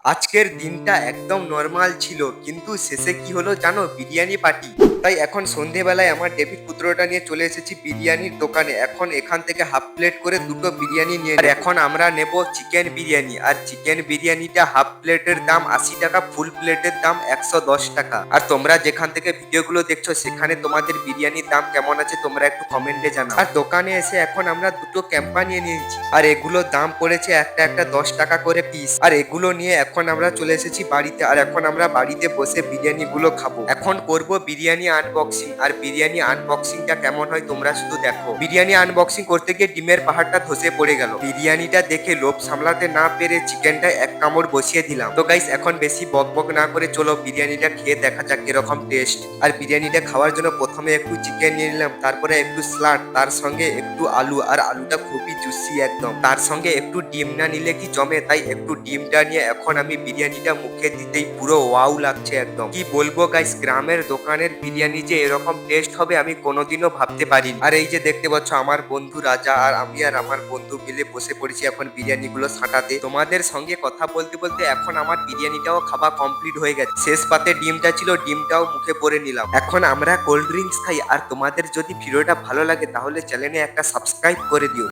আজকের দিনটা একদম নরমাল ছিল, কিন্তু শেষে কি হলো জানো? বিরিয়ানি পার্টি। তাই এখন সন্ধেবেলায় আমার ডেভিড পুত্রটা নিয়ে চলে এসেছি বিরিয়ানির দোকানে। এখন এখান থেকে হাফ প্লেট করে দুটো বিরিয়ানি নিয়ে আর এখন আমরা নেব চিকেন বিরিয়ানি। আর চিকেন বিরিয়ানিটা হাফ প্লেটের দাম 80 টাকা, ফুল প্লেটের দাম 110 টাকা। আর তোমরা যেখান থেকে ভিডিওগুলো দেখছো সেখানে তোমাদের বিরিয়ানির দাম কেমন আছে তোমরা একটু কমেন্টে জানাও। আর দোকানে এসে এখন আমরা দুটো ক্যাম্পা নিয়ে নিয়েছি, আর এগুলোর দাম পড়েছে একটা একটা 10 টাকা করে পিস। আর এগুলো নিয়ে এখন আমরা চলে এসেছি বাড়িতে, আর এখন আমরা বাড়িতে বসে বিরিয়ানি গুলো খাবো। এখন করব বিরিয়ানি আনবক্সিং, আর বিরিয়ানি আনবক্সিংটা কেমন হয় তোমরা শুধু দেখো। বিরিয়ানি আনবক্সিং করতে গিয়ে ডিমের পাহাড়টা ধসে পড়ে গেল। বিরিয়ানিটা দেখে লোভ সামলাতে না পেরে চিকেনটা এক কামড় বসিয়ে দিলাম। তো গাইস, এখন বেশি বকবক না করে চলো বিরিয়ানিটা খেয়ে দেখা যাক কিরকম টেস্ট। আর বিরিয়ানিটা খাওয়ার জন্য প্রথমে একটু চিকেন নিয়ে নিলাম, তারপরে একটু স্যালাড, তার সঙ্গে একটু আলু, আর আলুটা খুবই জুসি একদম। তার সঙ্গে একটু ডিম না নিলে কি জমে, তাই একটু ডিমটা নিয়ে এখন আমি বিরিয়ানিটা মুখে দিতেই পুরো ওয়াও লাগছে একদম। কি বলবো গাইস, গ্রামের দোকানের বিরিয়ানি যে এরকম টেস্ট হবে আমি কোনোদিনও ভাবতে পারিনি। আর এই যে দেখতে পাচ্ছ আমার বন্ধু রাজা আর আমি আর আমার বন্ধু মিলে বসে পড়েছি এখন বিরিয়ানি গুলো ছাঁটাতে। তোমাদের সঙ্গে কথা বলতে বলতে এখন আমার বিরিয়ানিটাও খাওয়া কমপ্লিট হয়ে গেছে। শেষ পাতে ডিমটা ছিল, ডিমটাও মুখে পরে নিলাম। এখন আমরা কোল্ড ড্রিঙ্কস খাই। আর তোমাদের যদি ভিডিওটা ভালো লাগে তাহলে চ্যানেলে একটা সাবস্ক্রাইব করে দিও।